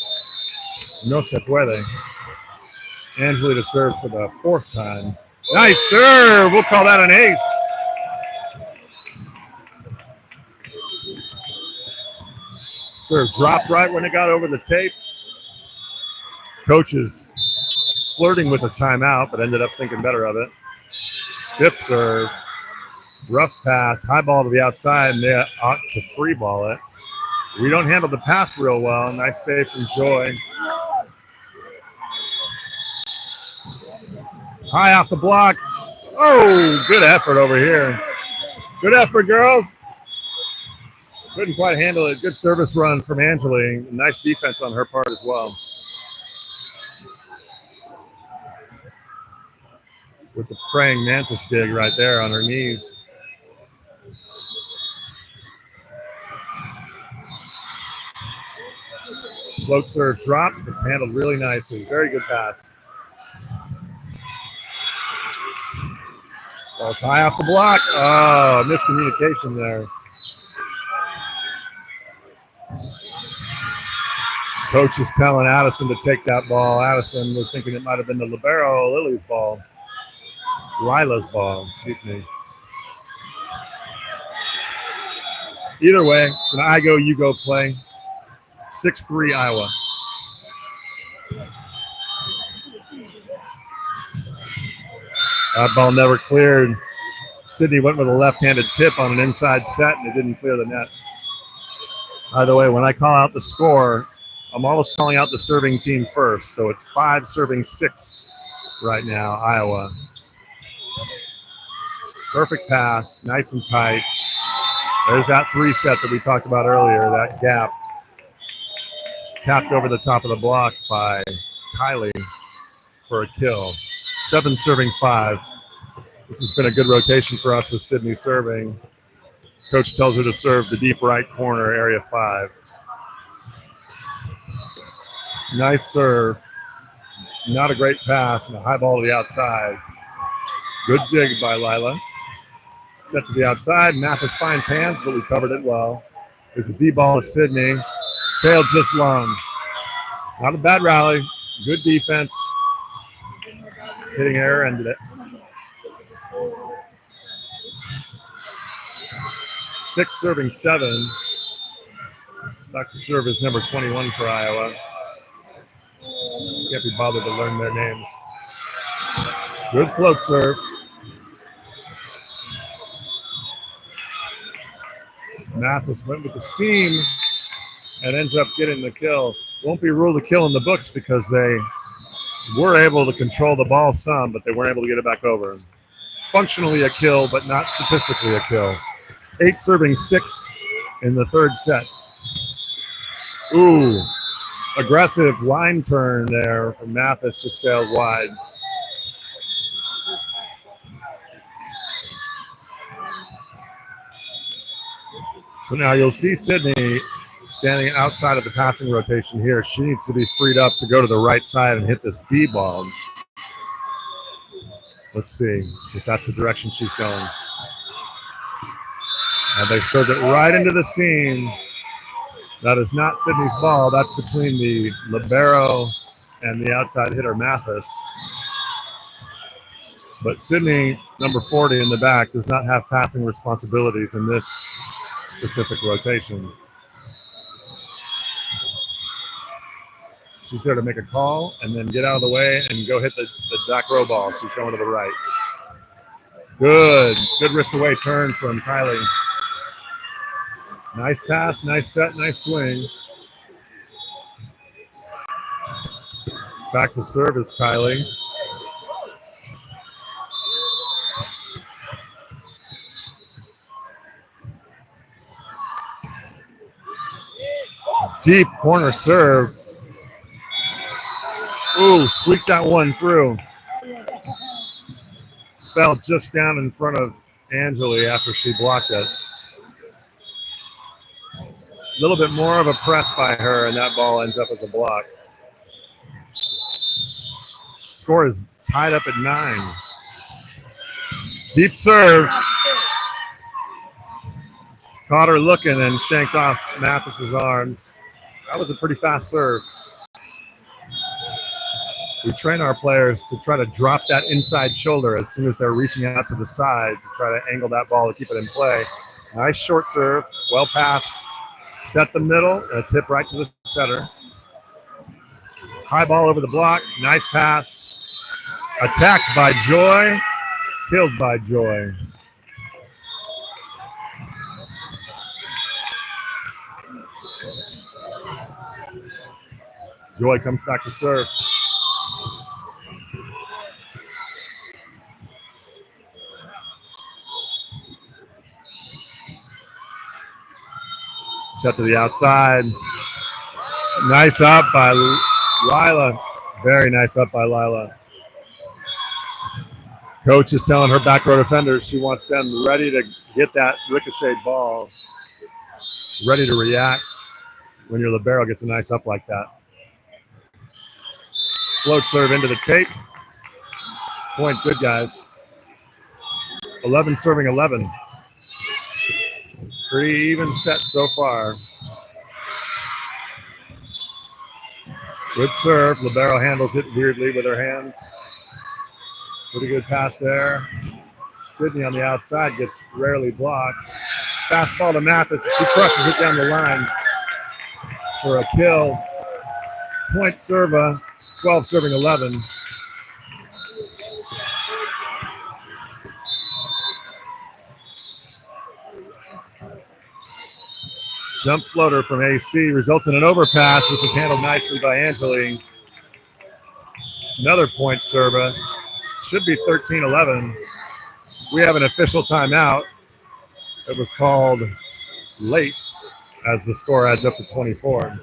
No se puede. Angeli to serve for the 4th time. Nice serve. We'll call that an ace. Serve dropped right when it got over the tape. Coach is flirting with a timeout, but ended up thinking better of it. 5th serve. Rough pass. High ball to the outside, and they ought to free ball it. We don't handle the pass real well. Nice save from Joy. High off the block. Oh, good effort over here. Good effort, girls. Couldn't quite handle it. Good service run from Angeli. Nice defense on her part as well. With the praying mantis dig right there on her knees. Float serve drops, but it's handled really nicely. Very good pass. Ball's high off the block. Oh, miscommunication there. Coach is telling Addison to take that ball. Addison was thinking it might have been the libero, Lily's ball. Lila's ball, excuse me. Either way, it's an I go, you go play. 6-3 Iowa. That ball never cleared. Sydney went with a left-handed tip on an inside set, and it didn't clear the net. By the way, when I call out the score, I'm always calling out the serving team first. So it's 5 serving 6 right now, Iowa. Perfect pass, nice and tight. There's that 3 set that we talked about earlier, that gap. Tapped over the top of the block by Kylie for a kill. 7 serving 5. This has been a good rotation for us with Sydney serving. Coach tells her to serve the deep right corner, area 5. Nice serve. Not a great pass and a high ball to the outside. Good dig by Lila. Set to the outside. Mathis finds hands, but we covered it well. There's a D ball to Sydney. Sailed just long. Not a bad rally. Good defense. Hitting error ended it. 6 serving 7. Back to serve is number 21 for Iowa. Can't be bothered to learn their names. Good float serve. Mathis went with the seam and ends up getting the kill. Won't be ruled a kill in the books because they were able to control the ball some, but they weren't able to get it back over. Functionally a kill, but not statistically a kill. 8 serving 6 in the 3rd set. Ooh, aggressive line turn there from Mathis, just sailed wide. So now you'll see Sydney standing outside of the passing rotation here. She needs to be freed up to go to the right side and hit this D ball. Let's see if that's the direction she's going. And they served it right into the seam. That is not Sydney's ball. That's between the libero and the outside hitter, Mathis. But Sydney, number 40 in the back, does not have passing responsibilities in this specific rotation. She's there to make a call and then get out of the way and go hit the back row ball. She's going to the right. Good wrist away turn from Kylie. Nice pass, nice set, nice swing. Back to serve is Kylie. Deep corner serve. Ooh, squeaked that one through. Fell just down in front of Angeli after she blocked it. A little bit more of a press by her, and that ball ends up as a block. Score is tied up at 9. Deep serve. Caught her looking and shanked off Mathis's arms. That was a pretty fast serve. We train our players to try to drop that inside shoulder as soon as they're reaching out to the side to try to angle that ball to keep it in play. Nice short serve, well passed. Set the middle, and a tip right to the setter. High ball over the block, nice pass. Attacked by Joy, killed by Joy. Joy comes back to serve. Set to the outside. Nice up by Lila. Very nice up by Lila. Coach is telling her back row defenders she wants them ready to get that ricocheted ball, ready to react when your libero gets a nice up like that. Float serve into the tape. Point good, guys. 11 serving 11. Pretty even set so far. Good serve. Libero handles it weirdly with her hands. Pretty good pass there. Sydney on the outside gets rarely blocked. Fastball to Mathis. She crushes it down the line for a kill. Point serva. 12 serving 11. Jump floater from AC results in an overpass, which is handled nicely by Angeli. Another point serva. Should be 13-11. We have an official timeout. It was called late as the score adds up to 24.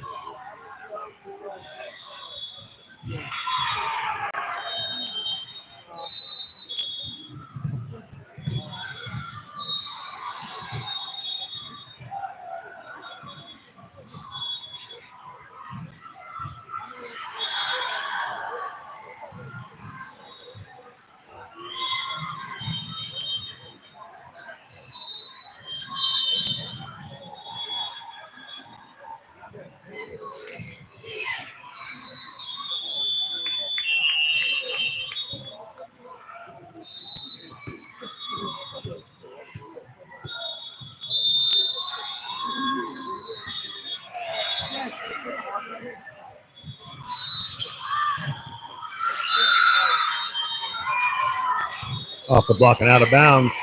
Off the block and out of bounds.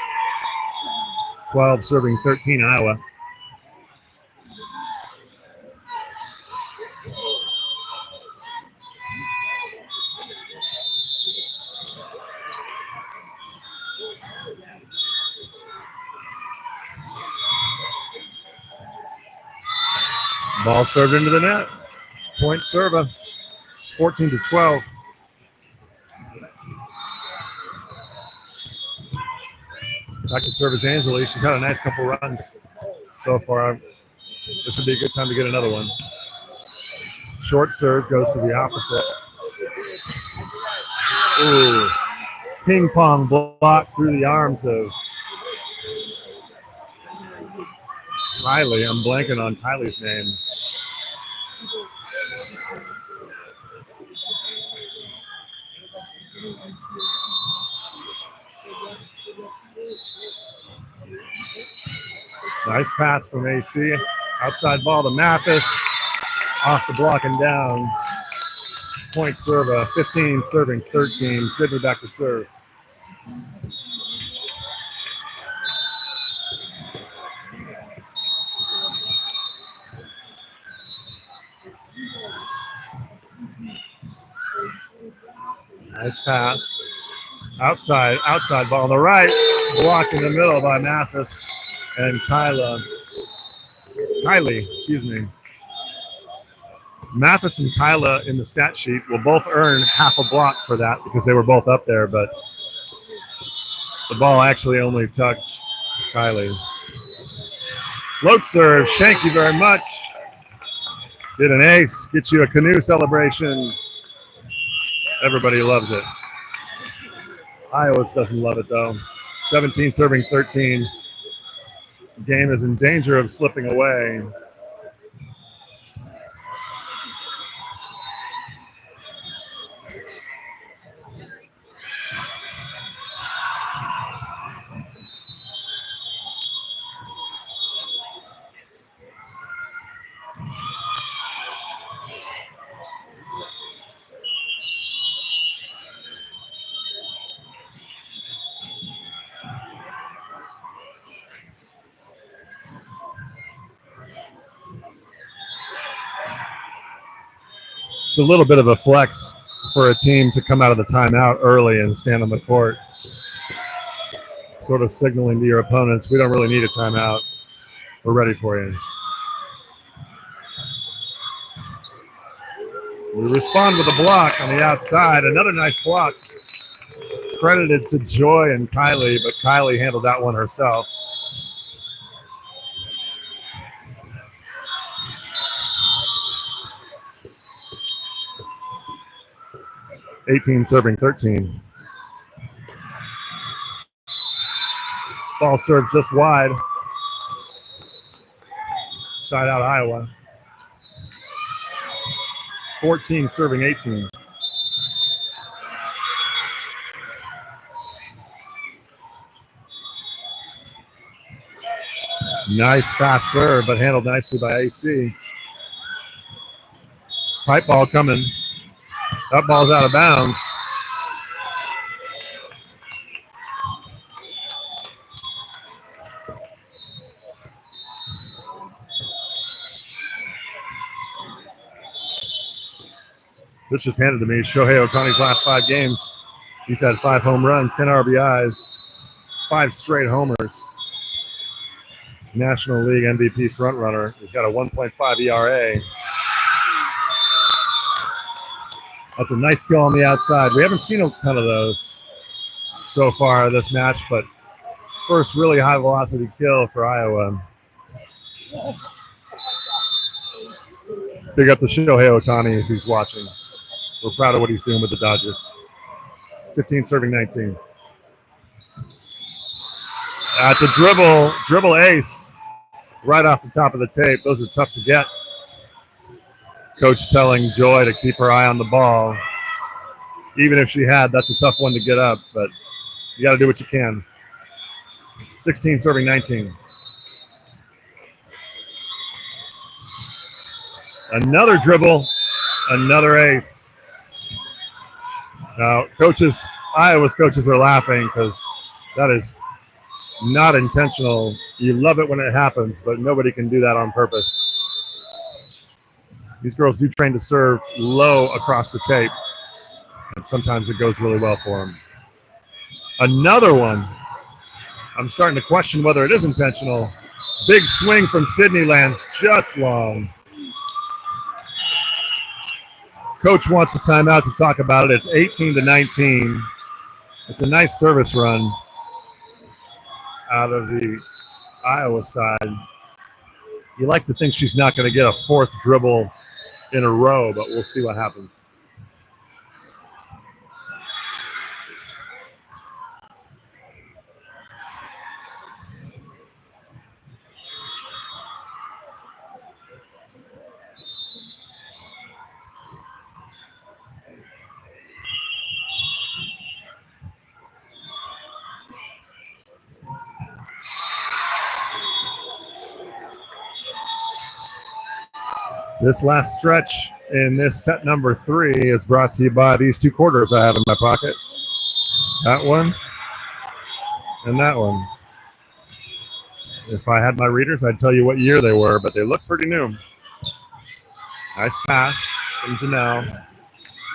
12 serving 13 Iowa. Ball served into the net. Point serve, 14-12. Back to serve is Angeli. She's had a nice couple runs so far. This would be a good time to get another one. Short serve goes to the opposite. Ooh. Ping pong block through the arms of Kylie. I'm blanking on Kylie's name. Nice pass from AC. Outside ball to Mathis. Off the block and down. Point serve, 15 serving 13. Sydney back to serve. Nice pass. Outside ball on the right. Blocked in the middle by Mathis and Kylie, excuse me. Mathis and Kyla in the stat sheet will both earn half a block for that because they were both up there, but the ball actually only touched Kylie. Float serve, thank you very much. Get an ace, get you a canoe celebration. Everybody loves it. Iowa doesn't love it though. 17 serving 13. The game is in danger of slipping away. It's a little bit of a flex for a team to come out of the timeout early and stand on the court, sort of signaling to your opponents, we don't really need a timeout. We're ready for you. We respond with a block on the outside. Another nice block. Credited to Joy and Kylie, but Kylie handled that one herself. (18 serving 13). Ball served just wide. Side out Iowa. 14 serving 18. Nice fast serve, but handled nicely by AC. Pipe ball coming. That ball's out of bounds. This just handed to me. Shohei Ohtani's last 5 games. He's had 5 home runs, 10 RBIs, 5 straight homers. National League MVP frontrunner. He's got a 1.5 ERA. That's a nice kill on the outside. We haven't seen a ton of those so far this match, but first really high velocity kill for Iowa. Big up to Shohei Ohtani if he's watching. We're proud of what he's doing with the Dodgers. 15 serving 19. That's a dribble ace right off the top of the tape. Those are tough to get. Coach telling Joy to keep her eye on the ball. Even if she had, that's a tough one to get up, but you got to do what you can. 16 serving 19. Another dribble, another ace. Now, Iowa's coaches are laughing because that is not intentional. You love it when it happens, but nobody can do that on purpose. These girls do train to serve low across the tape, and sometimes it goes really well for them. Another one. I'm starting to question whether it is intentional. Big swing from Sydney lands just long. Coach wants a timeout to talk about it. It's 18-19. It's a nice service run out of the Iowa side. You like to think she's not going to get a fourth dribble in a row, but we'll see what happens. This last stretch in this set number 3 is brought to you by these 2 quarters I have in my pocket. That one and that one. If I had my readers, I'd tell you what year they were, but they look pretty new. Nice pass from Janelle.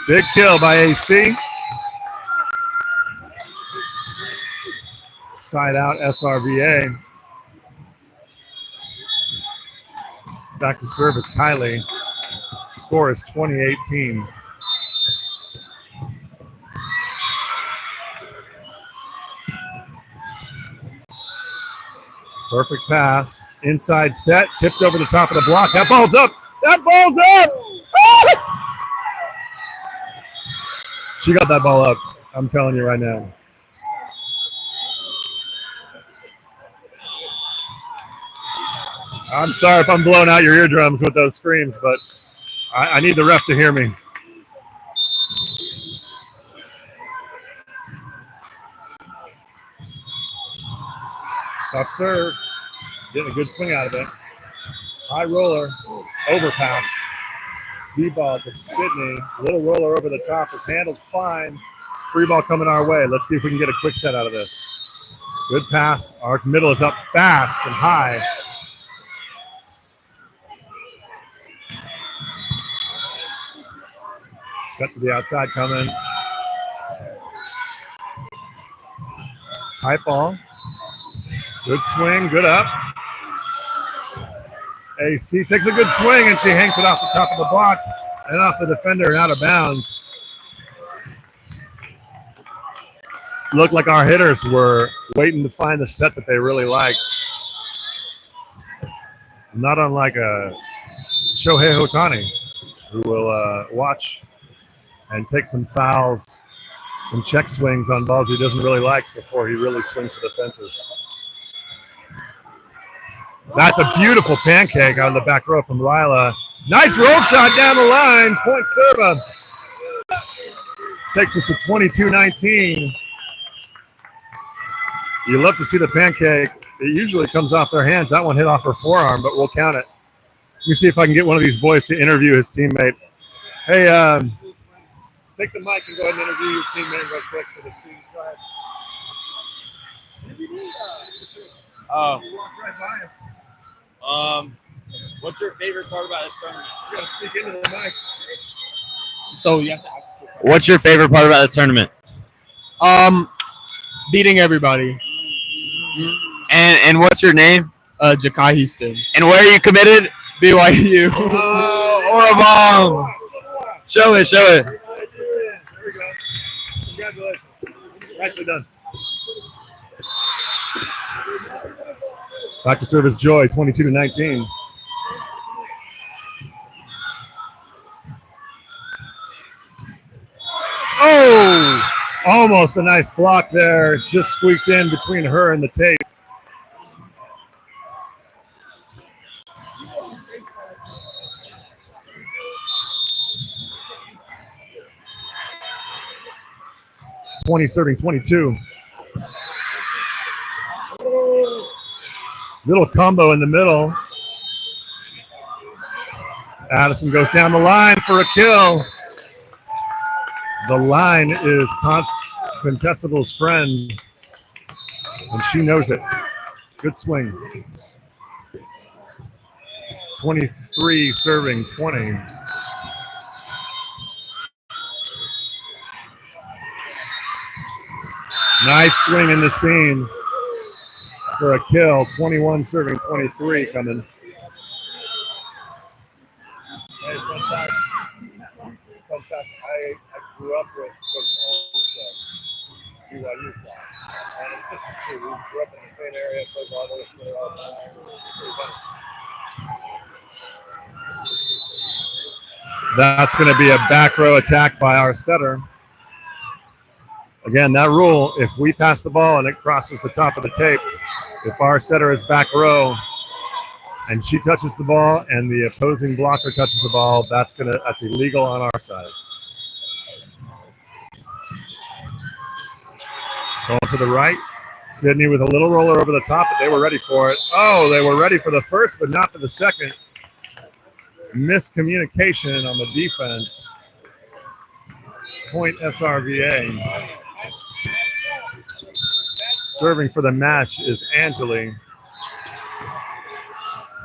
Big kill by AC. Side out SRVA. Back to service, Kylie. Score is 20-18. Perfect pass. Inside set. Tipped over the top of the block. That ball's up. That ball's up. Ah! She got that ball up. I'm telling you right now. I'm sorry if I'm blowing out your eardrums with those screams, but I need the ref to hear me. Tough serve. Getting a good swing out of it. High roller. Overpass. D-ball to Sydney. Little roller over the top. It's handled fine. Free ball coming our way. Let's see if we can get a quick set out of this. Good pass. Our middle is up fast and high. Set to the outside coming. High ball. Good swing, good up. AC takes a good swing and she hangs it off the top of the block and off the defender and out of bounds. Looked like our hitters were waiting to find the set that they really liked. Not unlike a Shohei Ohtani, who will watch and take some fouls, some check swings on balls he doesn't really like before he really swings for the fences. That's a beautiful pancake out of the back row from Lila. Nice roll shot down the line. Point serve. Takes us to 22-19. You love to see the pancake. It usually comes off their hands. That one hit off her forearm, but we'll count it. Let me see if I can get one of these boys to interview his teammate. Hey, take the mic and go ahead and interview your teammate real quick for the team. Go ahead. What's your favorite part about this tournament? You gotta speak into the mic. So you have to ask. What's your favorite part about this tournament? Beating everybody. And what's your name? Ja'Kai Houston. And where are you committed? BYU. Or a bomb. Show it. There we go. Congratulations. Nicely done. Back to service Joy, 22-19. Oh, almost a nice block there. Just squeaked in between her and the tape. Serving 22. Little combo in the middle. Addison goes down the line for a kill. The line is Contestable's friend, and she knows it. Good swing. 23 serving 20. Nice swing in the seam for a kill. 21 serving 23 coming. Hey, fun fact, I grew up with Coach Olmstead, BYU guy. And his sister too. We grew up in the same area, played ball together all the time. Pretty funny. That's going to be a back row attack by our setter. Again, that rule, if we pass the ball and it crosses the top of the tape, if our setter is back row and she touches the ball and the opposing blocker touches the ball, that's illegal on our side. Going to the right, Sydney with a little roller over the top, but they were ready for it. Oh, they were ready for the first, but not for the second. Miscommunication on the defense. Point SRVA. Serving for the match is Angeli.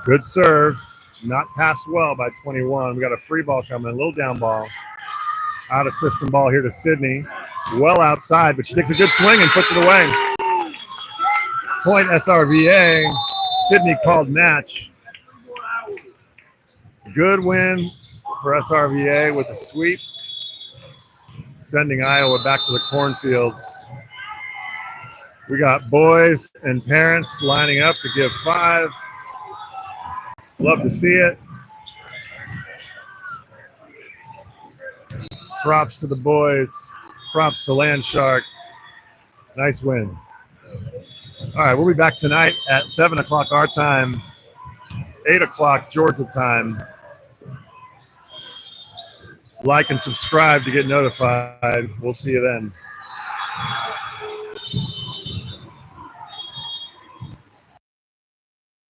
Good serve. Not passed well by 21. We got a free ball coming, a little down ball. Out of system ball here to Sydney. Well outside, but she takes a good swing and puts it away. Point SRVA. Sydney called match. Good win for SRVA with a sweep. Sending Iowa back to the cornfields. We got boys and parents lining up to give 5. Love to see it. Props to the boys. Props to Landshark. Nice win. All right, we'll be back tonight at 7 o'clock our time, 8 o'clock Georgia time. Like and subscribe to get notified. We'll see you then.